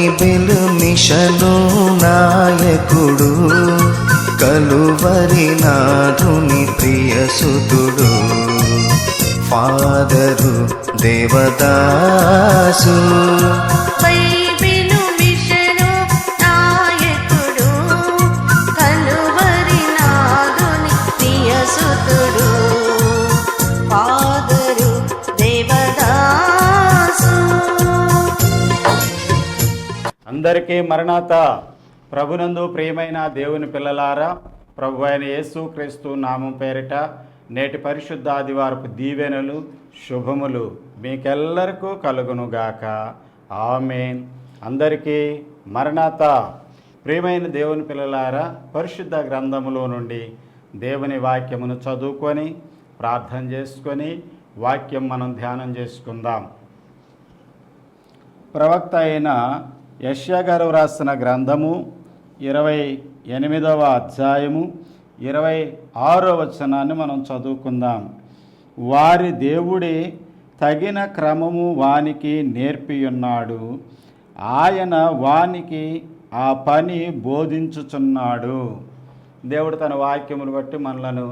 Bible mission నాయకుడు, కలువరి నాథుని ప్రియసుతుడు, ఫాదరు దేవదాసు. బైబిలు మిషను నాయకుడు, కలువరి నాథుని ప్రియసుతుడు, ఫాదరు దేవదాసు. అందరికీ మరణాత. ప్రభునందు ప్రియమైన దేవుని పిల్లలారా, ప్రభు అయిన యేసు క్రీస్తు నామం పేరిట నేటి పరిశుద్ధ ఆదివారపు దీవెనలు, శుభములు మీకెల్లరికూ కలుగునుగాక. ఆమేన్. అందరికీ మరణాత. ప్రియమైన దేవుని పిల్లలారా, పరిశుద్ధ గ్రంథములో నుండి దేవుని వాక్యమును చదువుకొని ప్రార్థన చేసుకొని వాక్యం మనం ధ్యానం చేసుకుందాం. ప్రవక్త అయిన యెషయా గారు వ్రాసిన గ్రంథము 28వ అధ్యాయము 26వ వచనాన్ని మనం చదువుకుందాం. వారి దేవుడే తగిన క్రమము వానికి నేర్పియున్నాడు, ఆయన వానికి ఆ పని బోధించుచున్నాడు. దేవుడు తన వాక్యమును బట్టి మనలను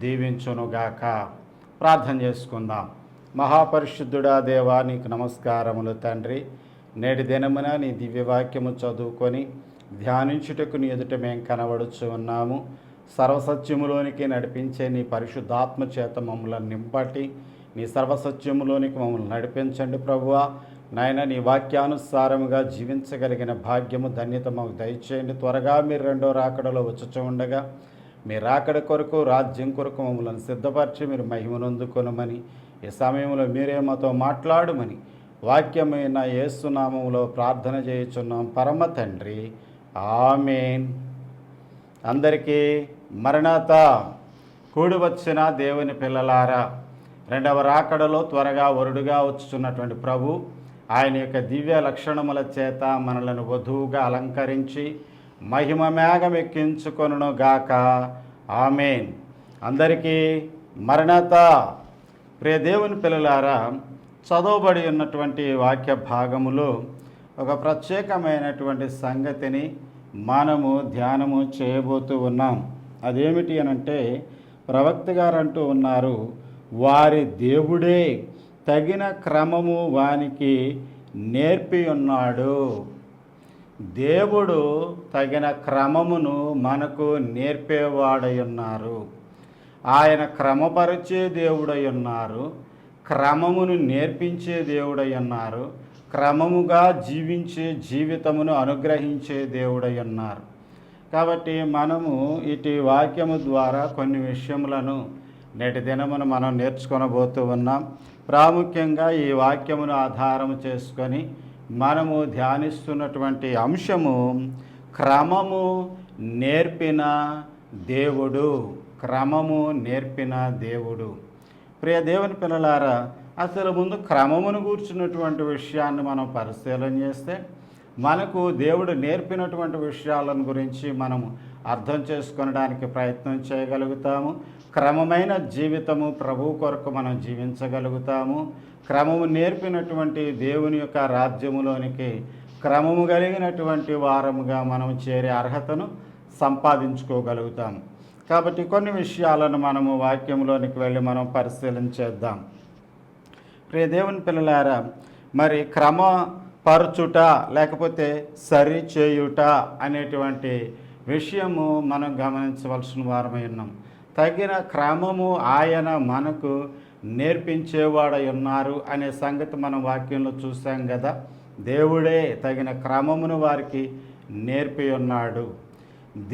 దీవించునుగాక. ప్రార్థన చేసుకుందాం. మహాపరిశుద్ధుడా దేవా, నీకు నమస్కారములు తండ్రి. నేటి దినమున నీ దివ్యవాక్యము చదువుకొని ధ్యానించుటకు నీ ఎదుట మేము కనబడుచు ఉన్నాము. సర్వసత్యములోనికి నడిపించే నీ పరిశుద్ధాత్మ చేత మమ్మల్ని నింపటి నీ సర్వసత్యములోనికి మమ్మల్ని నడిపించండి ప్రభువా. నాయన, నీ వాక్యానుసారముగా జీవించగలిగిన భాగ్యము, ధన్యత మాకు దయచేయండి. త్వరగా మీరు రెండో రాకడలో వచ్చుచూ ఉండగా మీ రాకడ కొరకు, రాజ్యం కొరకు మమ్మల్ని సిద్ధపరిచి మీరు మహిమనొందుకొనమని, ఈ సమయంలో మీరే మాతో మాట్లాడమని వాక్యమైన యేసు నామములో ప్రార్థన చేయుచున్నాం పరమ తండ్రి. ఆమేన్. అందరికీ మరణాత. కూడి వచ్చిన దేవుని పిల్లలారా, రెండవ రాకడలో త్వరగా వరుడుగా వచ్చుచున్నటువంటి ప్రభు ఆయన యొక్క దివ్య లక్షణముల చేత మనలను వధువుగా అలంకరించి మహిమ మేఘమెక్కించుకొనును గాక. ఆమేన్. అందరికీ మరణాత. ప్రియ దేవుని పిల్లలారా, చదవబడి ఉన్నటువంటి వాక్య భాగములో ఒక ప్రత్యేకమైనటువంటి సంగతిని మనము ధ్యానము చేయబోతూ ఉన్నాం. అదేమిటి అనంటే, ప్రవక్త గారు అంటూ ఉన్నారు, వారి దేవుడే తగిన క్రమము వానికి నేర్పి ఉన్నాడు. దేవుడు తగిన క్రమమును మనకు నేర్పేవాడై ఉన్నారు. ఆయన క్రమపరిచే దేవుడై ఉన్నారు, క్రమమును నేర్పించే దేవుడై ఉన్నారు, క్రమముగా జీవించే జీవితమును అనుగ్రహించే దేవుడై ఉన్నారు. కాబట్టి మనము ఇటు వాక్యము ద్వారా కొన్ని విషయములను నేటి దినమును మనం నేర్చుకొనబోతూ ఉన్నాం. ప్రాముఖ్యంగా ఈ వాక్యమును ఆధారము చేసుకొని మనము ధ్యానిస్తున్నటువంటి అంశము క్రమము నేర్పిన దేవుడు. క్రమము నేర్పిన దేవుడు. ప్రియ దేవుని పిల్లలారా, అసలు ముందు క్రమమును కూర్చున్నటువంటి విషయాన్ని మనం పరిశీలన చేస్తే మనకు దేవుడు నేర్పినటువంటి విషయాలను గురించి మనము అర్థం చేసుకొనడానికి ప్రయత్నం చేయగలుగుతాము. క్రమమైన జీవితము ప్రభు కొరకు మనం జీవించగలుగుతాము. క్రమము నేర్పినటువంటి దేవుని యొక్క రాజ్యములోనికి క్రమము కలిగినటువంటి వారముగా మనం చేరే అర్హతను సంపాదించుకోగలుగుతాము. కాబట్టి కొన్ని విషయాలను మనము వాక్యంలోనికి వెళ్ళి మనం పరిశీలన చేద్దాం. ప్రియ దేవుని పిల్లలారా, మరి క్రమపరచుట లేకపోతే సరి చేయుట అనేటువంటి విషయము మనం గమనించవలసిన వారమై ఉన్నాం. తగిన క్రమము ఆయన మనకు నేర్పించేవాడై ఉన్నారు అనే సంగతి మనం వాక్యంలో చూసాం కదా. దేవుడే తగిన క్రమమును వారికి నేర్పి ఉన్నాడు.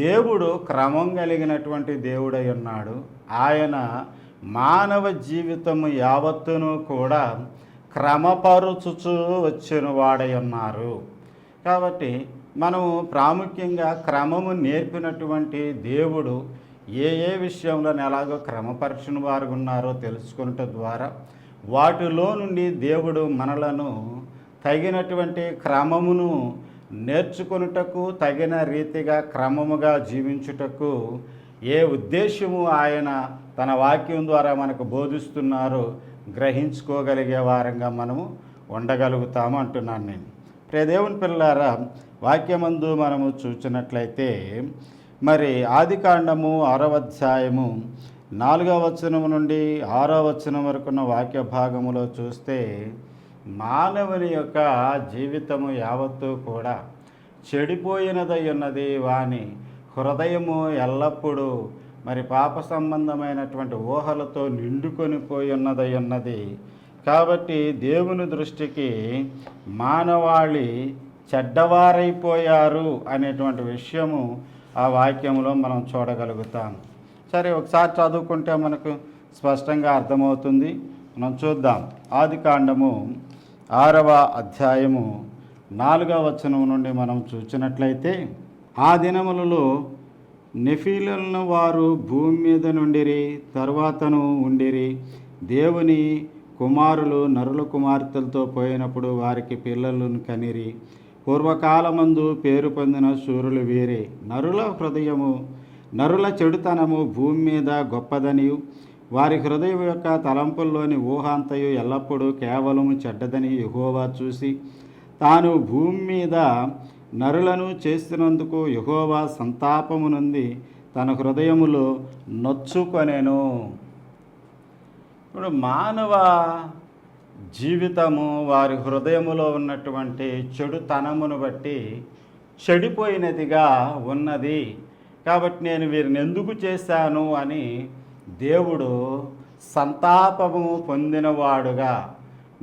దేవుడు క్రమం కలిగినటువంటి దేవుడై ఉన్నాడు. ఆయన మానవ జీవితము యావత్తును కూడా క్రమపరుచుచూ వచ్చిన వాడై ఉన్నారు. కాబట్టి మనము ప్రాముఖ్యంగా క్రమము నేర్పినటువంటి దేవుడు ఏ ఏ విషయంలో ఎలాగో క్రమపరిచిన వారు ఉన్నారో తెలుసుకున్నట ద్వారా వాటిలో నుండి దేవుడు మనలను తగినటువంటి క్రమమును నేర్చుకొనుటకు, తగిన రీతిగా క్రమముగా జీవించుటకు ఏ ఉద్దేశము ఆయన తన వాక్యం ద్వారా మనకు బోధిస్తున్నారో గ్రహించుకోగలిగే వారంగా మనము ఉండగలుగుతాము అంటున్నాను నేను. దేవుని పిల్లారా, వాక్యమందు మనము చూసినట్లయితే మరి ఆదికాండము 6వ అధ్యాయము 4వ వచనం నుండి 6వ వచనం వరకున్న వాక్య భాగములో చూస్తే మానవుని యొక్క జీవితము యావత్తూ కూడా చెడిపోయినదై ఉన్నది. వాని హృదయము ఎల్లప్పుడూ మరి పాప సంబంధమైనటువంటి ఊహలతో నిండుకొని పోయి ఉన్నదై ఉన్నది. కాబట్టి దేవుని దృష్టికి మానవాళి చెడ్డవారైపోయారు అనేటువంటి విషయము ఆ వాక్యంలో మనం చూడగలుగుతాం. సరే, ఒకసారి చదువుకుంటే మనకు స్పష్టంగా అర్థమవుతుంది. మనం చూద్దాం. ఆదికాండము 6వ అధ్యాయము 4వ వచనం నుండి మనం చూసినట్లయితే, ఆ దినములలో నెఫీలను వారు భూమి మీద నుండిరి, తరువాతను ఉండిరి. దేవుని కుమారులు నరుల కుమార్తెలతో పోయినప్పుడు వారికి పిల్లలను కనిరి. పూర్వకాలమందు పేరు పొందిన శూరులు వీరే. నరుల హృదయము, నరుల చెడుతనము భూమి మీద గొప్పదనియు, వారి హృదయం యొక్క తలంపుల్లోని ఊహాంతయు ఎల్లప్పుడూ కేవలము చెడ్డదని యెహోవా చూసి తాను భూమి మీద నరులను చేస్తున్నందుకు యెహోవా సంతాపము నుండి తన హృదయములో నొచ్చుకొనెను. ఇప్పుడు మానవ జీవితము వారి హృదయములో ఉన్నటువంటి చెడుతనమును బట్టి చెడిపోయినదిగా ఉన్నది. కాబట్టి నేను వీరిని ఎందుకు చేశాను అని దేవుడు సంతాపము పొందినవాడుగా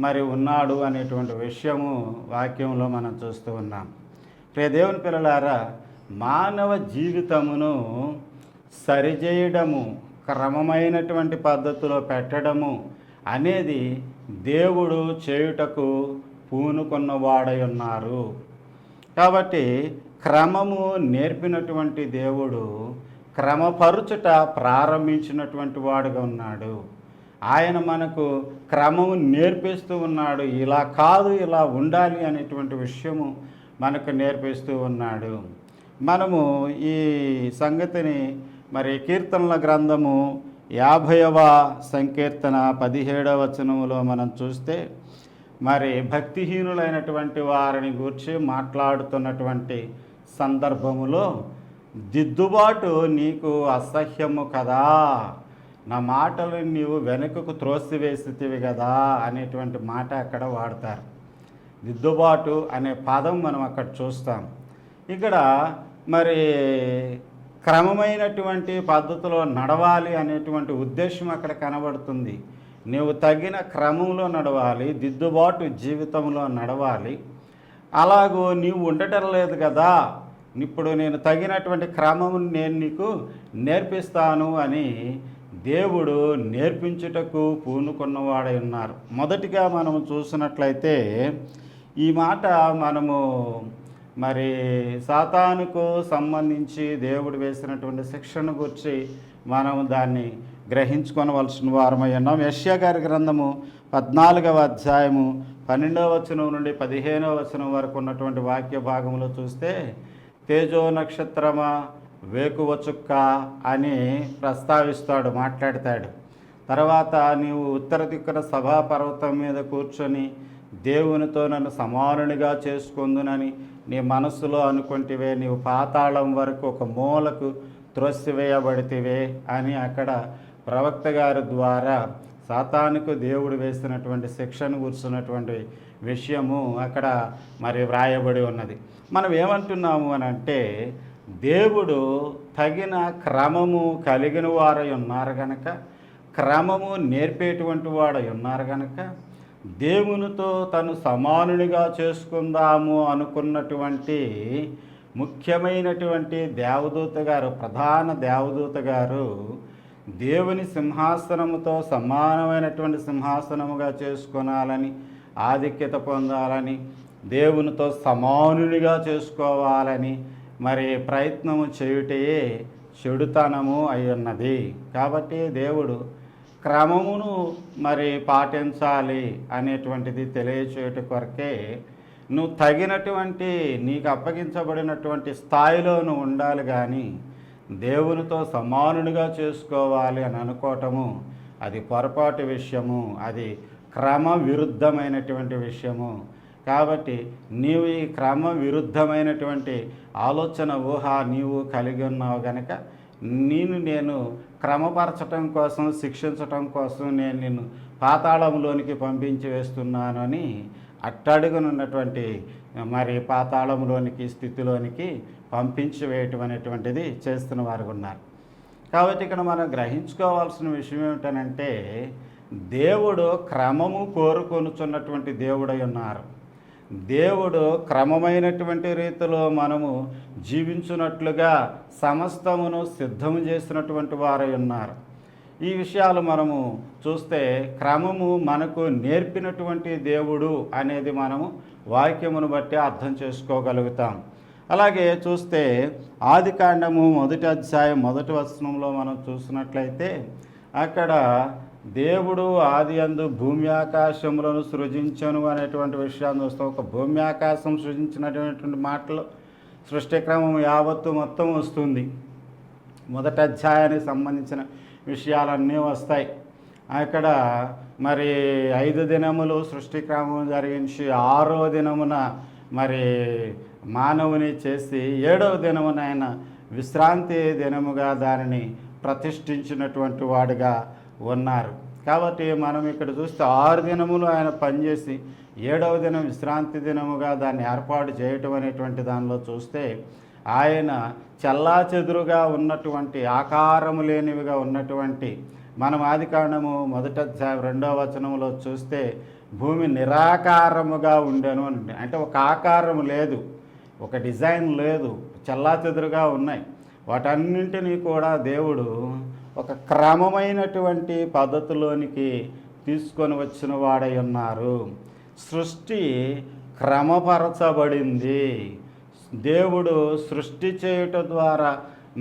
మరి ఉన్నాడు అనేటువంటి విషయము వాక్యంలో మనం చూస్తూ ఉన్నాం. దేవుని పిల్లలారా, మానవ జీవితమును సరిచేయడము, క్రమమైనటువంటి పద్ధతిలో పెట్టడము అనేది దేవుడు చేయుటకు పూనుకున్నవాడై ఉన్నారు. కాబట్టి క్రమము నేర్పినటువంటి దేవుడు క్రమపరుచుట ప్రారంభించినటువంటి వాడుగా ఉన్నాడు. ఆయన మనకు క్రమము నేర్పిస్తూ ఉన్నాడు. ఇలా కాదు, ఇలా ఉండాలి అనేటువంటి విషయము మనకు నేర్పిస్తూ ఉన్నాడు. మనము ఈ సంగతిని మరి కీర్తనల గ్రంథము 50వ సంకీర్తన 17వ వచనములో మనం చూస్తే మరి భక్తిహీనులైనటువంటి వారిని గూర్చి మాట్లాడుతున్నటువంటి సందర్భములో, దిద్దుబాటు నీకు అసహ్యము కదా, నా మాటలు నీవు వెనుకకు త్రోసివేసితివి కదా అనేటువంటి మాట అక్కడ వాడతారు. దిద్దుబాటు అనే పదం మనం అక్కడ చూస్తాం. ఇక్కడ మరి క్రమమైనటువంటి పద్ధతిలో నడవాలి అనేటువంటి ఉద్దేశం అక్కడ కనబడుతుంది. నీవు తగిన క్రమంలో నడవాలి, దిద్దుబాటు జీవితంలో నడవాలి. అలాగూ నీవు ఉండటం లేదు కదా, ఇప్పుడు నేను తగినటువంటి క్రమము నేను నీకు నేర్పిస్తాను అని దేవుడు నేర్పించుటకు పూనుకున్నవాడై ఉన్నారు. మొదటిగా మనము చూసినట్లయితే ఈ మాట మనము మరి సాతానుకు సంబంధించి దేవుడు వేసినటువంటి శిక్షను గురించి మనం దాన్ని గ్రహించుకొనవలసిన వారమై ఉన్నాం. యెషయా గారి గ్రంథము 14వ అధ్యాయము 12వ వచనం నుండి 15వ వచనం వరకు ఉన్నటువంటి వాక్య భాగంలో చూస్తే, తేజో నక్షత్రమా వేకువ చుక్క అని ప్రస్తావిస్తాడు, మాట్లాడతాడు. తర్వాత నీవు ఉత్తర దిక్కున సభాపర్వతం మీద కూర్చొని దేవునితో నన్ను సమానునిగా చేసుకుందునని నీ మనస్సులో అనుకుంటివే, నీవు పాతాళం వరకు ఒక మూలకు త్రోసివేయబడితివే అని అక్కడ ప్రవక్త గారి ద్వారా సాతానుకు దేవుడు వేసినటువంటి శిక్షను కూర్చున్నటువంటి విషయము అక్కడ మరి వ్రాయబడి ఉన్నది. మనం ఏమంటున్నాము అని అంటే, దేవుడు తగిన క్రమము కలిగిన వారై ఉన్నారు కనుక, క్రమము నేర్పేటువంటి వాడై ఉన్నారు కనుక, దేవునితో తను సమానునిగా చేసుకుందాము అనుకున్నటువంటి ముఖ్యమైనటువంటి దేవదూత గారు, ప్రధాన దేవదూత గారు దేవుని సింహాసనముతో సమానమైనటువంటి సింహాసనముగా చేసుకొనాలని, ఆధిక్యత పొందాలని, దేవునితో సమానునిగా చేసుకోవాలని మరి ప్రయత్నము చేయుటయే చెడుతనము అయి ఉన్నది. కాబట్టి దేవుడు క్రమమును మరి పాటించాలి అనేటువంటిది తెలియచేయట కొరకే నువ్వు తగినటువంటి నీకు అప్పగించబడినటువంటి స్థాయిలో నువ్వు ఉండాలి. కానీ దేవునితో సమానునిగా చేసుకోవాలి అని అనుకోవటము అది పొరపాటు విషయము, అది క్రమ విరుద్ధమైనటువంటి విషయము. కాబట్టి నీవు ఈ క్రమ విరుద్ధమైనటువంటి ఆలోచన ఊహ నీవు కలిగి ఉన్నావు గనక నేను క్రమపరచటం కోసం, శిక్షించటం కోసం నేను నిన్ను పాతాళంలోనికి పంపించి వేస్తున్నాను అని అట్టడుగునున్నటువంటి మరి పాతాళంలోనికి, స్థితిలోనికి పంపించి వేయటం అనేటువంటిది చేస్తున్న వారు ఉన్నారు. కాబట్టి ఇక్కడ మనం గ్రహించుకోవాల్సిన విషయం ఏమిటనంటే, దేవుడు క్రమము కోరుకొనుచున్నటువంటి దేవుడై ఉన్నారు. దేవుడు క్రమమైనటువంటి రీతిలో మనము జీవించున్నట్లుగా సమస్తమును సిద్ధము చేసినటువంటి వారై ఉన్నారు. ఈ విషయాలు మనము చూస్తే క్రమము మనకు నేర్పినటువంటి దేవుడు అనేది మనము వాక్యమును బట్టి అర్థం చేసుకోగలుగుతాం. అలాగే చూస్తే ఆదికాండము 1వ అధ్యాయం 1వ వచనంలో మనం చూసినట్లయితే అక్కడ దేవుడు ఆది యందు భూమి ఆకాశములను సృజించను అనేటువంటి విషయాన్ని చూస్తాం. ఒక భూమి ఆకాశం సృజించినటువంటి మాటలు సృష్టి క్రమం యావత్తు మొత్తం వస్తుంది. 1వ అధ్యాయానికి సంబంధించిన విషయాలన్నీ వస్తాయి. అక్కడ మరి 5 దినములు సృష్టి క్రమం జరిగించి 6వ దినమున మరి మానవుని చేసి 7వ దినమున ఆయన విశ్రాంతి దినముగా దానిని ప్రతిష్ఠించినటువంటి వాడుగా ఉన్నారు. కాబట్టి మనం ఇక్కడ చూస్తే 6 దినములు ఆయన పనిచేసి 7వ దినం విశ్రాంతి దినముగా దాన్ని ఏర్పాటు చేయటం అనేటువంటి దానిలో చూస్తే ఆయన చెల్లాచెదురుగా ఉన్నటువంటి, ఆకారము లేనివిగా ఉన్నటువంటి, మనం ఆదికాండము 1వ అధ్యాయం 2వ వచనంలో చూస్తే భూమి నిరాకారముగా ఉండెను అంటే ఒక ఆకారం లేదు, ఒక డిజైన్ లేదు, చెల్లాచెదురుగా ఉన్నాయి. వాటన్నింటినీ కూడా దేవుడు ఒక క్రమమైనటువంటి పద్ధతిలోనికి తీసుకొని వచ్చిన వాడై ఉన్నారు. సృష్టి క్రమపరచబడింది. దేవుడు సృష్టి చేయుట ద్వారా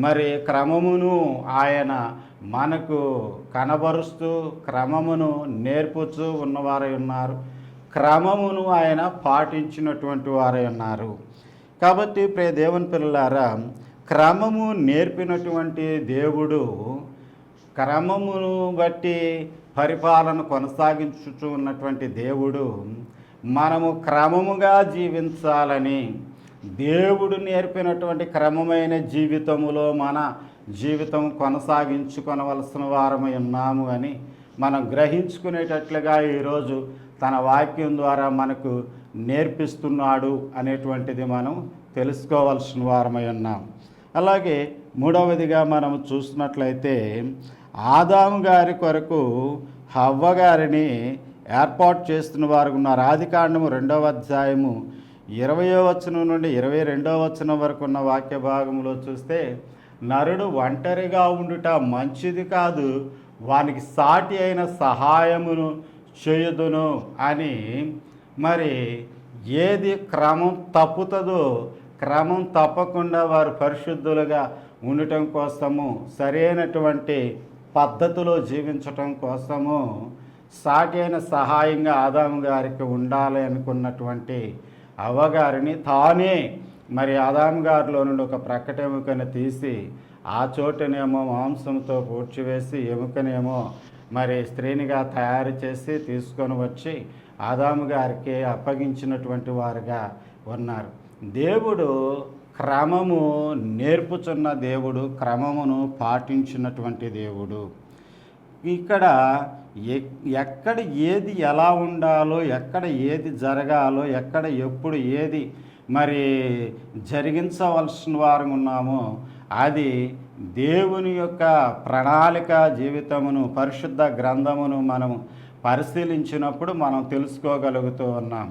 మరి క్రమమును ఆయన మనకు కనబరుస్తూ క్రమమును నేర్పుతూ ఉన్నవారై ఉన్నారు. క్రమమును ఆయన పాటించినటువంటి వారై ఉన్నారు. కాబట్టి ప్రియ దేవుని పిల్లలారా, క్రమము నేర్పినటువంటి దేవుడు క్రమమును బట్టి పరిపాలన కొనసాగించుచూ ఉన్నటువంటి దేవుడు మనము క్రమముగా జీవించాలని, దేవుడు నేర్పినటువంటి క్రమమైన జీవితములో మన జీవితం కొనసాగించుకొనవలసిన వారమై ఉన్నాము అని మనం గ్రహించుకునేటట్లుగా ఈరోజు తన వాక్యం ద్వారా మనకు నేర్పిస్తున్నాడు అనేటువంటిది మనం తెలుసుకోవాల్సిన వారమై ఉన్నాం. అలాగే మూడవదిగా మనం చూసినట్లయితే ఆదాము గారి కొరకు హవ్వ గారిని ఏర్పాటు చేస్తున్న వారు ఉన్నారు. ఆదికాండము 2వ అధ్యాయము 20వ వచనం నుండి 22వ వచనం వరకు ఉన్న వాక్య భాగంలో చూస్తే నరుడు ఒంటరిగా ఉండుట మంచిది కాదు, వానికి సాటి అయిన సహాయమును చేయుదును అని, మరి ఏది క్రమం తప్పుతుందో క్రమం తప్పకుండా వారు పరిశుద్ధులుగా ఉండటం కోసము, సరైనటువంటి పద్ధతిలో జీవించటం కోసము సాటి అయిన సహాయంగా ఆదాము గారికి ఉండాలి అనుకున్నటువంటి అవ్వగారిని తానే మరి ఆదాము గారిలో నుండి ఒక ప్రక్కట ఎముకను తీసి ఆ చోటనేమో మాంసంతో పూడ్చివేసి ఎముకనేమో మరి స్త్రీనిగా తయారు చేసి తీసుకొని వచ్చి ఆదాము గారికి అప్పగించినటువంటి వారుగా ఉన్నారు. దేవుడు క్రమము నేర్పుచున్న దేవుడు, క్రమమును పాటించినటువంటి దేవుడు. ఇక్కడ ఎక్కడ ఏది ఎలా ఉండాలో, ఎక్కడ ఏది జరగాలో, ఎక్కడ ఎప్పుడు ఏది మరి జరిగించవలసిన వారు ఉన్నామో అది దేవుని యొక్క ప్రణాళిక జీవితమును, పరిశుద్ధ గ్రంథమును మనము పరిశీలించినప్పుడు మనం తెలుసుకోగలుగుతూ ఉన్నాం.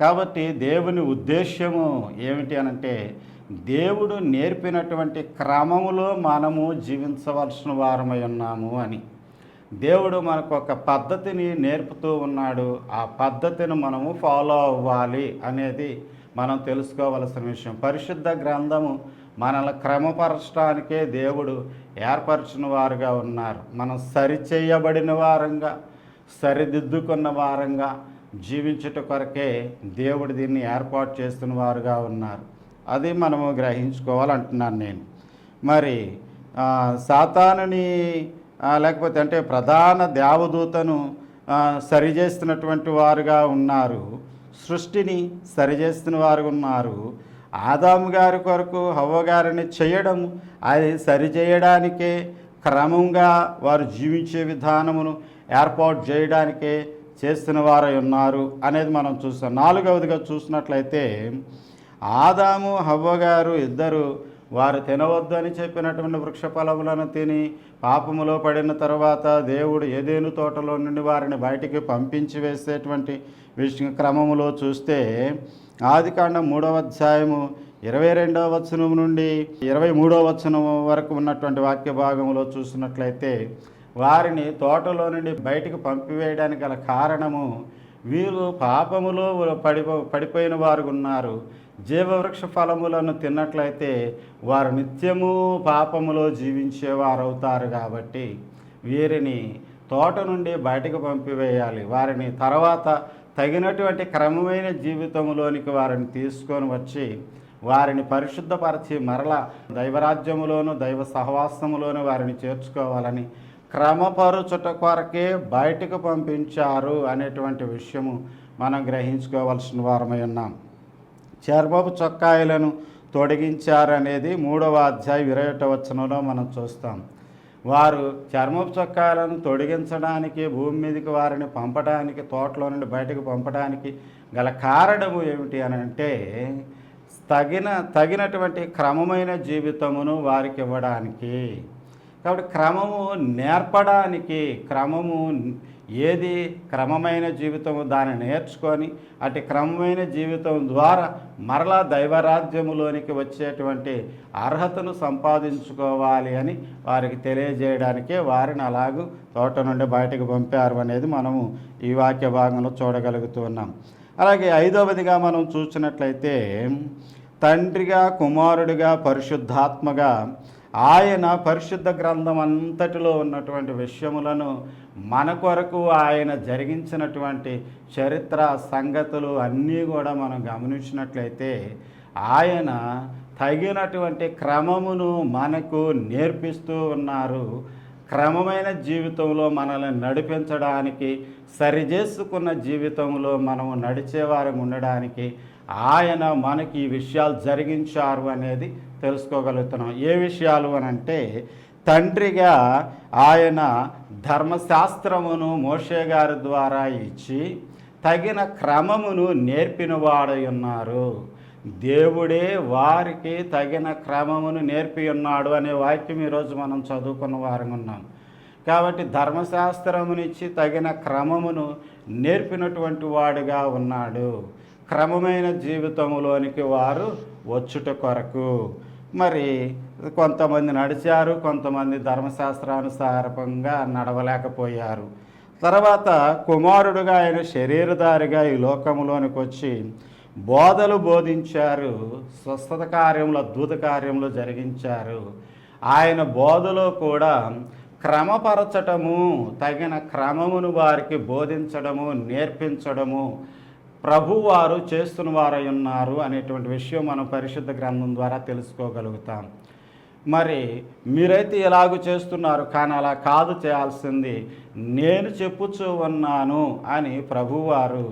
కాబట్టి దేవుని ఉద్దేశ్యము ఏమిటి అనంటే, దేవుడు నేర్పినటువంటి క్రమములో మనము జీవించవలసిన వారమై ఉన్నాము అని. దేవుడు మనకు ఒక పద్ధతిని నేర్పుతూ ఉన్నాడు. ఆ పద్ధతిని మనము ఫాలో అవ్వాలి అనేది మనం తెలుసుకోవలసిన విషయం. పరిశుద్ధ గ్రంథము మనల్ని క్రమపరచడానికే దేవుడు ఏర్పరిచిన వారుగా ఉన్నారు. మనం సరిచేయబడిన వారంగా, సరిదిద్దుకున్న వారంగా జీవించుట కొరకే దేవుడు దీన్ని ఏర్పాటు చేస్తున్న వారుగా ఉన్నారు. అది మనము గ్రహించుకోవాలంటున్నాను నేను. మరి సాతానుని లేకపోతే అంటే ప్రధాన దేవదూతను సరిచేస్తున్నటువంటి వారుగా ఉన్నారు. సృష్టిని సరిచేస్తున్న వారు ఉన్నారు. ఆదాము గారి కొరకు హవ్వ గారిని చేయడం, అది సరిచేయడానికే, క్రమంగా వారు జీవించే విధానమును ఏర్పాటు చేయడానికే చేస్తున్న వారై ఉన్నారు అనేది మనం చూస్తాం. నాలుగవదిగా చూసినట్లయితే ఆదాము హవ్వ గారు ఇద్దరు వారు తినవద్దు అని చెప్పినటువంటి వృక్ష ఫలములను తిని పాపములో పడిన తర్వాత దేవుడు ఏదేను తోటలో నుండి వారిని బయటికి పంపించి వేసేటువంటి క్రమములో చూస్తే ఆదికాండం 3వ అధ్యాయము 22వ వచనం నుండి 23వ వచనం వరకు ఉన్నటువంటి వాక్య భాగంలో చూసినట్లయితే వారిని తోటలో నుండి బయటికి పంపివేయడానికి గల కారణము వీరు పాపములో పడిపోయిన వారు ఉన్నారు. జీవవృక్ష ఫలములను తిన్నట్లయితే వారు నిత్యము పాపములో జీవించేవారు అవుతారు. కాబట్టి వీరిని తోట నుండి బయటకు పంపివేయాలి. వారిని తర్వాత తగినటువంటి క్రమమైన జీవితంలోనికి వారిని తీసుకొని వచ్చి వారిని పరిశుద్ధపరిచి మరలా దైవరాజ్యములోను దైవ సహవాసములోను వారిని చేర్చుకోవాలని క్రమపరుచుట కొరకే బయటకు పంపించారు అనేటువంటి విషయము మనం గ్రహించుకోవాల్సిన వారమై ఉన్నాం. చర్మపు చొక్కాయలను తొడిగించారు అనేది 3వ అధ్యాయం 21వ వచనంలో మనం చూస్తాం. వారు చర్మపు చొక్కాయలను తొడిగించడానికి, భూమి మీదకి వారిని పంపడానికి, తోటలో నుండి బయటకు పంపడానికి గల కారణము ఏమిటి అని అంటే తగినటువంటి క్రమమైన జీవితమును వారికి ఇవ్వడానికి. కాబట్టి క్రమము నేర్పడానికి, క్రమము ఏది క్రమమైన జీవితము దాన్ని నేర్చుకొని అటు క్రమమైన జీవితం ద్వారా మరలా దైవరాజ్యములోనికి వచ్చేటువంటి అర్హతను సంపాదించుకోవాలి అని వారికి తెలియజేయడానికే వారిని అలాగూ తోట నుండి బయటకు పంపారు అనేది మనము ఈ వాక్య భాగంలో చూడగలుగుతున్నాం. అలాగే 5వదిగా మనం చూసినట్లయితే తండ్రిగా, కుమారుడిగా, పరిశుద్ధాత్మగా ఆయన పరిశుద్ధ గ్రంథం అంతటిలో ఉన్నటువంటి విషయములను మన కొరకు ఆయన జరిగించినటువంటి చరిత్ర సంగతులు అన్నీ కూడా మనం గమనించినట్లయితే ఆయన తగినటువంటి క్రమమును మనకు నేర్పిస్తూ ఉన్నారు. క్రమమైన జీవితంలో మనల్ని నడిపించడానికి, సరిచేసుకున్న జీవితంలో మనము నడిచేవారం ఉండడానికి ఆయన మనకి ఈ విషయాలు జరిగించారు అనేది తెలుసుకోగలుగుతున్నాం. ఏ విషయాలు అని అంటే తండ్రిగా ఆయన ధర్మశాస్త్రమును మోషే గారి ద్వారా ఇచ్చి తగిన క్రమమును నేర్పిన వాడై ఉన్నారు. దేవుడే వారికి తగిన క్రమమును నేర్పి ఉన్నాడు అనే వాక్యం ఈరోజు మనం చదువుకున్న వారంగా ఉన్నాం. కాబట్టి ధర్మశాస్త్రమునిచ్చి తగిన క్రమమును నేర్పినటువంటి వాడుగా ఉన్నాడు. క్రమమైన జీవితంలోనికి వారు వచ్చుట కొరకు మరి కొంతమంది నడిచారు, కొంతమంది ధర్మశాస్త్రానుసారంగా నడవలేకపోయారు. తర్వాత కుమారుడుగా ఆయన శరీరధారిగా ఈ లోకంలోనికి వచ్చి బోధలు బోధించారు, స్వస్థత కార్యములు, అద్భుత కార్యములు జరిగించారు. ఆయన బోధలో కూడా క్రమపరచటము, తగిన క్రమమును వారికి బోధించడము, నేర్పించడము ప్రభువారు చేస్తున్న వారై ఉన్నారు అనేటువంటి విషయం మనం పరిశుద్ధ గ్రంథం ద్వారా తెలుసుకోగలుగుతాం. మరి మీరైతే ఎలాగూ చేస్తున్నారు, కానీ అలా కాదు చేయాల్సింది, నేను చెప్పుచూ ఉన్నాను అని ప్రభువారు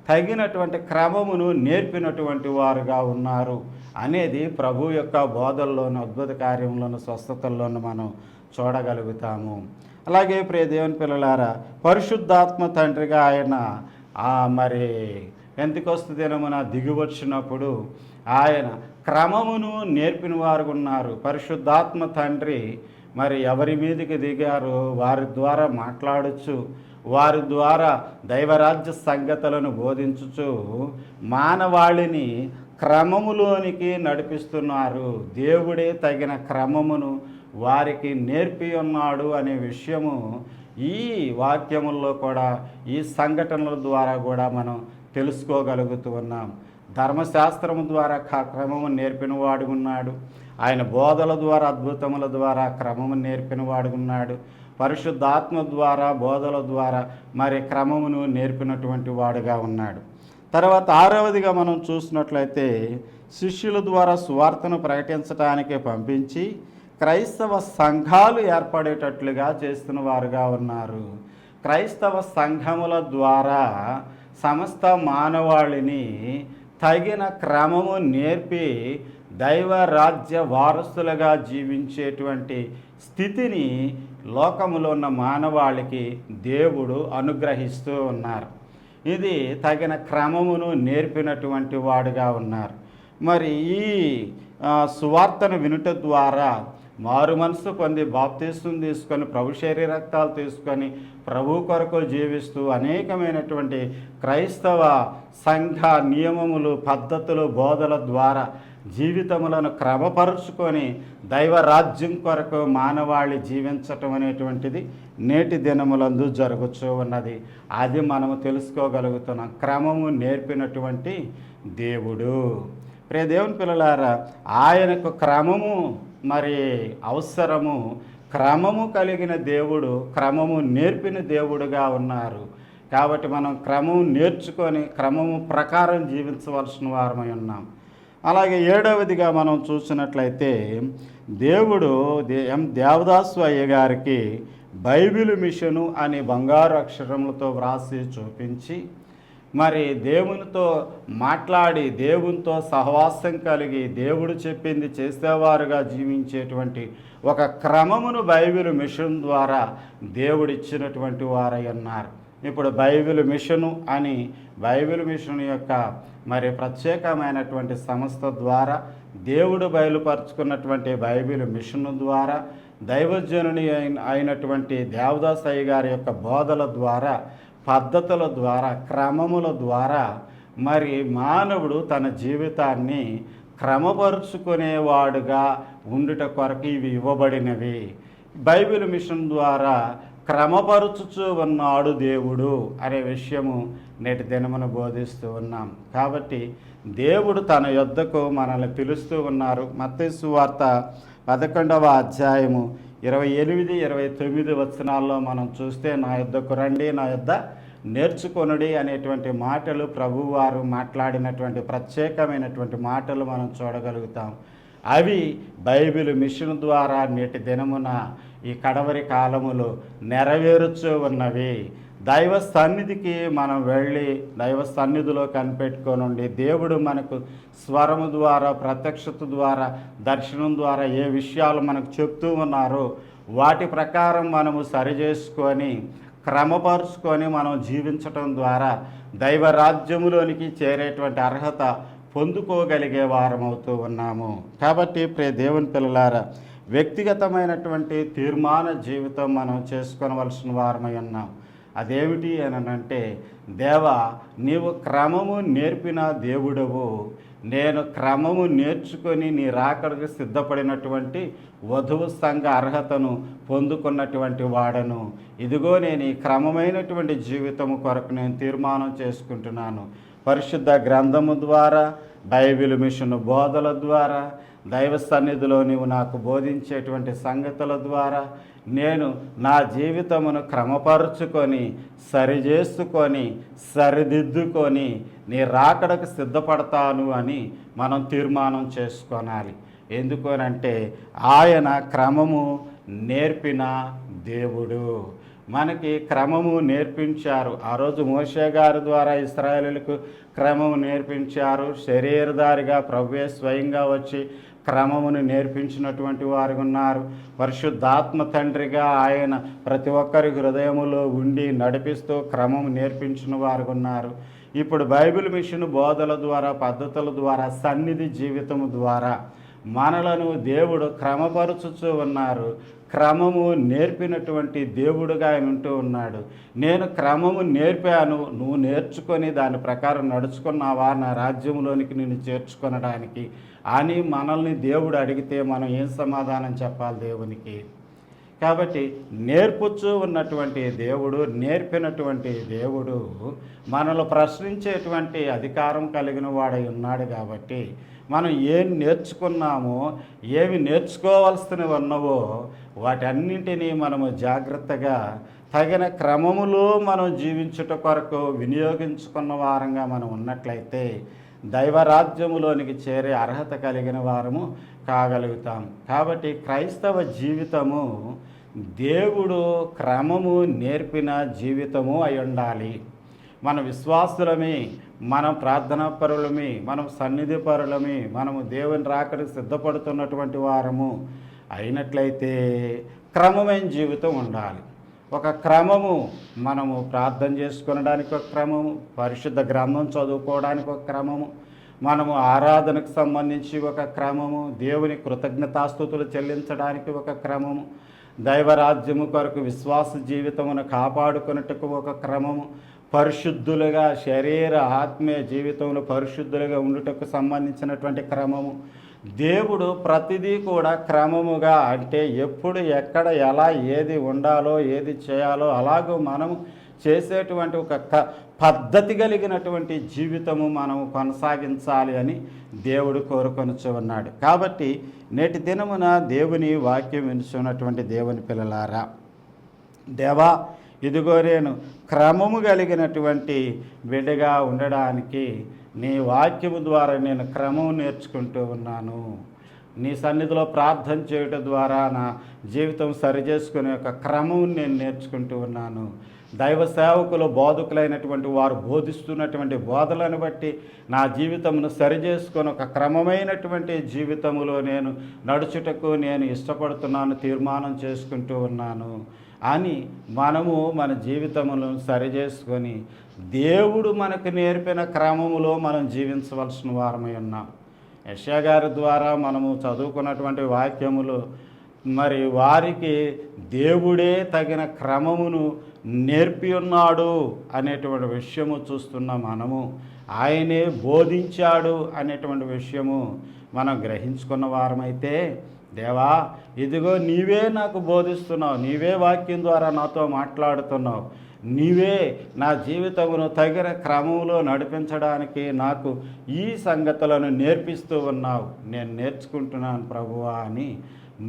తగినటువంటి క్రమమును నేర్పినటువంటి వారుగా ఉన్నారు అనేది ప్రభు యొక్క బోధల్లోను, అద్భుత కార్యంలోను, స్వస్థతల్లోనూ మనం చూడగలుగుతాము. అలాగే ప్రియ దేవుని పిల్లలారా, పరిశుద్ధాత్మ తండ్రిగా ఆయన మరి పెంతెకొస్తు దినమున దిగివచ్చినప్పుడు ఆయన క్రమమును నేర్పిన వారు ఉన్నారు. పరిశుద్ధాత్మ తండ్రి మరి ఎవరి మీదకి దిగారో వారి ద్వారా మాట్లాడచ్చు, వారి ద్వారా దైవరాజ్య సంగతులను బోధించుచు మానవాళిని క్రమములోనికి నడిపిస్తున్నారు. దేవుడే తగిన క్రమమును వారికి నేర్పి ఉన్నాడు అనే విషయము ఈ వాక్యముల్లో కూడా, ఈ సంఘటనల ద్వారా కూడా మనం తెలుసుకోగలుగుతూ ఉన్నాం. ధర్మశాస్త్రము ద్వారా క్రమము నేర్పిన వాడు ఉన్నాడు. ఆయన బోధల ద్వారా, అద్భుతముల ద్వారా క్రమము నేర్పిన వాడు ఉన్నాడు. పరిశుద్ధాత్మ ద్వారా, బోధల ద్వారా మరి క్రమమును నేర్పినటువంటి వాడుగా ఉన్నాడు. తర్వాత 6వదిగా మనం చూసినట్లయితే శిష్యుల ద్వారా సువార్తను ప్రకటించడానికి పంపించి క్రైస్తవ సంఘాలు ఏర్పడేటట్లుగా చేస్తున్న వారుగా ఉన్నారు. క్రైస్తవ సంఘముల ద్వారా సమస్త మానవాళిని తగిన క్రమము నేర్పి దైవ రాజ్య వారసులుగా జీవించేటువంటి స్థితిని లోకములో ఉన్న మానవాళికి దేవుడు అనుగ్రహిస్తూ ఉన్నారు. ఇది తగిన క్రమమును నేర్పినటువంటి వాడుగా ఉన్నారు. మరి ఈ సువార్తను వినుట ద్వారా మారు మనసు పొంది బాప్తీసం తీసుకొని ప్రభు శరీర రక్తాలు తీసుకొని ప్రభు కొరకు జీవిస్తూ అనేకమైనటువంటి క్రైస్తవ సంఘ నియమములు, పద్ధతులు, బోధల ద్వారా జీవితములను క్రమపరుచుకొని దైవ రాజ్యం కొరకు మానవాళి జీవించటం అనేటువంటిది నేటి దినములందు జరుగుతూ ఉన్నది. అది మనము తెలుసుకోగలుగుతున్నాం. క్రమము నేర్పినటువంటి దేవుడు. ప్రియ దేవుని పిల్లలారా, ఆయనకు క్రమము మరి అవసరము. క్రమము కలిగిన దేవుడు, క్రమము నేర్పిన దేవుడుగా ఉన్నారు. కాబట్టి మనం క్రమము నేర్చుకొని క్రమము ప్రకారం జీవించవలసిన వారమై ఉన్నాం. అలాగే 7వదిగా మనం చూసినట్లయితే దేవుడు దేవదాసు అయ్య గారికి బైబిల్ మిషను అని బంగారు అక్షరములతో వ్రాసి చూపించి మరి దేవునితో మాట్లాడి దేవునితో సహవాసం కలిగి దేవుడు చెప్పింది చేసేవారుగా జీవించేటువంటి ఒక క్రమమును బైబిల్ మిషన్ ద్వారా దేవుడిచ్చినటువంటి వారై ఉన్నారు. ఇప్పుడు బైబిల్ మిషను అని బైబిల్ మిషన్ యొక్క మరి ప్రత్యేకమైనటువంటి సంస్థ ద్వారా దేవుడు బయలుపరుచుకున్నటువంటి బైబిల్ మిషన్ ద్వారా దైవజనుని అయినటువంటి దేవదాసు అయ్య గారి యొక్క బోధల ద్వారా, పద్ధతుల ద్వారా, క్రమముల ద్వారా మరి మానవుడు తన జీవితాన్ని క్రమపరుచుకునేవాడుగా ఉండుట కొరకు ఇవి ఇవ్వబడినవి. బైబిల్ మిషన్ ద్వారా క్రమపరుచుచూ ఉన్నాడు దేవుడు అనే విషయము నేటి దినమును బోధిస్తూ ఉన్నాం. కాబట్టి దేవుడు తన యొద్దకు మనల్ని పిలుస్తూ ఉన్నారు. మత్తయి సువార్త 11వ అధ్యాయము 28, 29 వచనాల్లో మనం చూస్తే, నా యొద్దకు రండి, నా యొద్ద నేర్చుకొనుడి అనేటువంటి మాటలు ప్రభువారు మాట్లాడినటువంటి ప్రత్యేకమైనటువంటి మాటలు మనం చూడగలుగుతాం. అవి బైబిల్ మిషన్ ద్వారా నేటి దినమున ఈ కడవరి కాలములో నెరవేరుచూ ఉన్నవి. దైవ సన్నిధికి మనం వెళ్ళి దైవ సన్నిధిలో కనిపెట్టుకోనుండి దేవుడు మనకు స్వరము ద్వారా, ప్రత్యక్షత ద్వారా, దర్శనం ద్వారా ఏ విషయాలు మనకు చెప్తూ ఉన్నారో వాటి ప్రకారం మనము సరిచేసుకొని క్రమపరుచుకొని మనం జీవించటం ద్వారా దైవ రాజ్యములోనికి చేరేటువంటి అర్హత పొందుకోగలిగే వారమవుతూ ఉన్నాము. కాబట్టి ప్రియ దేవుని పిల్లలారా, వ్యక్తిగతమైనటువంటి తీర్మాన జీవితం మనం చేసుకోవలసిన వారమై ఉన్నాం. అదేమిటి అని అంటే, దేవా, నీవు క్రమము నేర్పిన దేవుడవు. నేను క్రమము నేర్చుకొని నీ రాకడకు సిద్ధపడినటువంటి వధువు సంఘ అర్హతను పొందుకున్నటువంటి వాడను. ఇదిగో నేను ఈ క్రమమైనటువంటి జీవితము కొరకు నేను తీర్మానం చేసుకుంటున్నాను. పరిశుద్ధ గ్రంథము ద్వారా, బైబిల్ మిషన్ బోధల ద్వారా, దైవ సన్నిధిలో నీవు నాకు బోధించేటువంటి సంగతుల ద్వారా నేను నా జీవితమును క్రమపరుచుకొని సరిచేసుకొని సరిదిద్దుకొని నీ రాకడకు సిద్ధపడతాను అని మనం తీర్మానం చేసుకోనాలి. ఎందుకనంటే ఆయన క్రమము నేర్పిన దేవుడు. మనకి క్రమము నేర్పించారు. ఆ రోజు మోషే గారి ద్వారా ఇశ్రాయేలులకు క్రమము నేర్పించారు. శరీరధారిగా ప్రభువే స్వయంగా వచ్చి క్రమమును నేర్పించినటువంటి వారు ఉన్నారు. పరిశుద్ధాత్మ తండ్రిగా ఆయన ప్రతి ఒక్కరి హృదయములో ఉండి నడిపిస్తూ క్రమము నేర్పించిన వారు ఉన్నారు. ఇప్పుడు బైబిల్ మిషన్ బోధల ద్వారా, పద్ధతుల ద్వారా, సన్నిధి జీవితము ద్వారా మనలను దేవుడు క్రమపరుచుతూ ఉన్నారు. క్రమము నేర్పినటువంటి దేవుడుగా ఆయన ఉంటూ ఉన్నాడు. నేను క్రమము నేర్పాను, నువ్వు నేర్చుకొని దాని ప్రకారం నడుచుకున్నావా నా రాజ్యంలోనికి నిన్ను చేర్చుకొనడానికి అని మనల్ని దేవుడు అడిగితే మనం ఏం సమాధానం చెప్పాలి దేవునికి? కాబట్టి నేర్పుచూ ఉన్నటువంటి దేవుడు, నేర్పినటువంటి దేవుడు మనల్ని ప్రశ్నించేటువంటి అధికారం కలిగిన వాడై ఉన్నాడు. కాబట్టి మనం ఏం నేర్చుకున్నామో, ఏమి నేర్చుకోవాల్సినవి ఉన్నవో వాటన్నింటినీ మనము జాగ్రత్తగా తగిన క్రమములో మనం జీవించుట కొరకు వినియోగించుకున్న వారంగా మనం ఉన్నట్లయితే దైవరాజ్యములోనికి చేరే అర్హత కలిగిన వారము కాగలుగుతాం. కాబట్టి క్రైస్తవ జీవితము దేవుడు క్రమము నేర్పిన జీవితము అయి ఉండాలి. మన విశ్వాసులమే, మనం ప్రార్థనా పరులమే, మనం సన్నిధి పరులమే, మనము దేవుని రాకడికి సిద్ధపడుతున్నటువంటి వారము అయినట్లయితే క్రమమైన జీవితం ఉండాలి. ఒక క్రమము, మనము ప్రార్థన చేసుకొనడానికి ఒక క్రమము, పరిశుద్ధ గ్రంథం చదువుకోవడానికి ఒక క్రమము, మనము ఆరాధనకు సంబంధించి ఒక క్రమము, దేవుని కృతజ్ఞతాస్తుతులు చెల్లించడానికి ఒక క్రమము, దైవరాజ్యము కొరకు విశ్వాస జీవితమును కాపాడుకున్నట్టుకు ఒక క్రమము, పరిశుద్ధులుగా శరీర ఆత్మీయ జీవితంలో పరిశుద్ధులుగా ఉండుటకు సంబంధించినటువంటి క్రమము. దేవుడు ప్రతిదీ కూడా క్రమముగా, అంటే ఎప్పుడు ఎక్కడ ఎలా ఏది ఉండాలో ఏది చేయాలో అలాగూ మనము చేసేటువంటి ఒక పద్ధతి కలిగినటువంటి జీవితము మనము కొనసాగించాలి అని దేవుడు కోరుకొనుచు ఉన్నాడు. కాబట్టి నేటి దినమున దేవుని వాక్యం వినుచున్నటువంటి దేవుని పిల్లలారా, దేవా ఇదిగో నేను క్రమము కలిగినటువంటి బిడ్డగా ఉండడానికి నీ వాక్యము ద్వారా నేను క్రమం నేర్చుకుంటూ ఉన్నాను. నీ సన్నిధిలో ప్రార్థన చేయడం ద్వారా నా జీవితం సరిచేసుకునే ఒక క్రమం నేను నేర్చుకుంటూ ఉన్నాను. దైవ సేవకులు బోధకులైనటువంటి వారు బోధిస్తున్నటువంటి బోధలను బట్టి నా జీవితమును సరిచేసుకొని ఒక క్రమమైనటువంటి జీవితములో నేను నడుచుటకు నేను ఇష్టపడుతున్నాను, తీర్మానం చేసుకుంటూ ఉన్నాను అని మనము మన జీవితములను సరిచేసుకొని దేవుడు మనకు నేర్పిన క్రమములో మనం జీవించవలసిన వారమై ఉన్నాం. యెషయా గారి ద్వారా మనము చదువుకున్నటువంటి వాక్యములు మరి వారికి దేవుడే తగిన క్రమమును నేర్పి ఉన్నాడు అనేటువంటి విషయము చూస్తున్న మనము, ఆయనే బోధించాడు అనేటువంటి విషయము మనం గ్రహించుకున్న వారమైతే, దేవా ఇదిగో నీవే నాకు బోధిస్తున్నావు, నీవే వాక్యం ద్వారా నాతో మాట్లాడుతున్నావు, నీవే నా జీవితమును తగిన క్రమంలో నడిపించడానికి నాకు ఈ సంగతులను నేర్పిస్తూ ఉన్నావు, నేను నేర్చుకుంటున్నాను ప్రభువా అని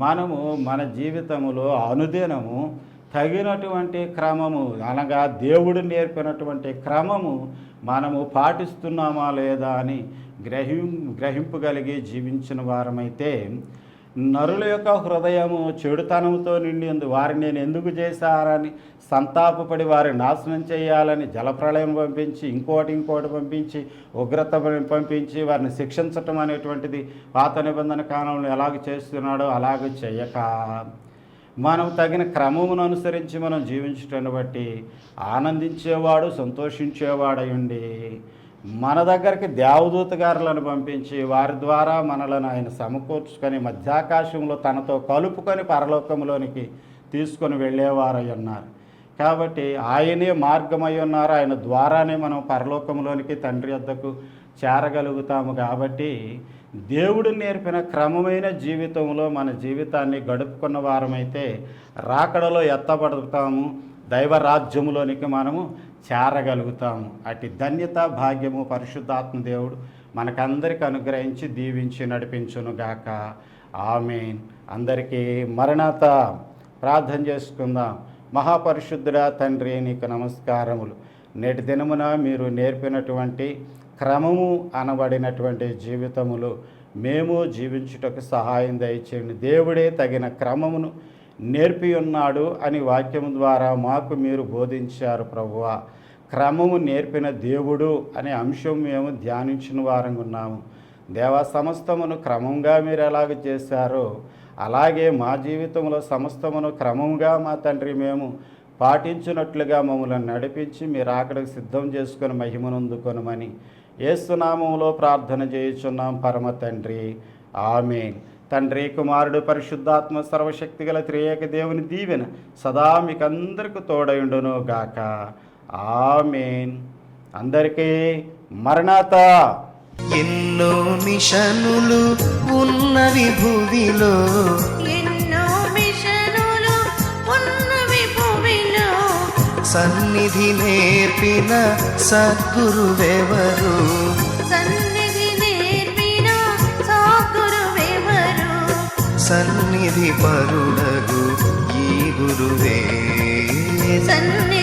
మనము మన జీవితములో అనుదినము తగినటువంటి క్రమము, అనగా దేవుడు నేర్పినటువంటి క్రమము మనము పాటిస్తున్నామా లేదా అని గ్రహింపు కలిగి జీవించిన వారమైతే, నరుల యొక్క హృదయము చెడుతనంతో నిండి వారిని నేను ఎందుకు చేశారని సంతాపపడి వారి నాశనం చేయాలని జలప్రళయం పంపించి ఇంకోటి పంపించి ఉగ్రత పంపించి వారిని శిక్షించటం అనేటువంటిది పాత నిబంధన కాలంలో ఎలాగ చేస్తున్నాడో అలాగ చేయక మనం తగిన క్రమమును అనుసరించి మనం జీవించటాన్ని బట్టి ఆనందించేవాడు సంతోషించేవాడై ఉండి మన దగ్గరికి దేవదూత గారులను పంపించి వారి ద్వారా మనలను ఆయన సమకూర్చుకొని మధ్యాకాశంలో తనతో కలుపుకొని పరలోకంలోనికి తీసుకొని వెళ్ళేవారై ఉన్నారు. కాబట్టి ఆయనే మార్గమై ఉన్నారు, ఆయన ద్వారానే మనం పరలోకంలోనికి తండ్రి వద్దకు చేరగలుగుతాము. కాబట్టి దేవుడు నేర్పిన క్రమమైన జీవితంలో మన జీవితాన్ని గడుపుకున్న వారమైతే రాకడలో ఎత్తబడతాము, దైవరాజ్యములోనికి మనము చేరగలుగుతాము. అటు ధన్యత భాగ్యము పరిశుద్ధాత్మ దేవుడు మనకందరికి అనుగ్రహించి దీవించి నడిపించునుగాక. ఆమేన్. అందరికీ మరణాత ప్రార్థన చేసుకుందాం. మహాపరిశుద్ధుడా తండ్రి, నీకు నమస్కారములు. నేటి దినమున మీరు నేర్పినటువంటి క్రమము అనబడినటువంటి జీవితములు మేము జీవించుటకు సహాయం దయచేయండి. దేవుడే తగిన క్రమమును నేర్పి ఉన్నాడు అని వాక్యము ద్వారా మాకు మీరు బోధించారు ప్రభువా. క్రమము నేర్పిన దేవుడు అనే అంశం మేము ధ్యానించిన వారంగా ఉన్నాము. దేవా, సమస్తమును క్రమంగా మీరు ఎలాగ చేశారో అలాగే మా జీవితంలో సమస్తమును క్రమంగా మా తండ్రి మేము పాటించినట్లుగా మమ్మల్ని నడిపించి మీరు అక్కడికి సిద్ధం చేసుకొని మహిమనందుకొనమని యేసు నామములో ప్రార్థన చేయుచున్నాం పరమ తండ్రి. ఆమేన్. తండ్రి, కుమారుడు, పరిశుద్ధాత్మ సర్వశక్తి గల త్రియేక దేవుని దీవెన సదా మీకందరికి తోడయుండును గాక. ఆమేన్. అందరికీ మరణాత. ఎన్నో మిషనులు ఉన్నవి భూమిలో, ఎన్నో మిషనులు ఉన్నవి భూమిలో, సన్నిధి నేర్పిన సద్గురువెవరు, సన్నిధి నేర్పిన సద్గురువెవరు, సన్నిధి పరుడగు ఈ గురువే, సన్నిధి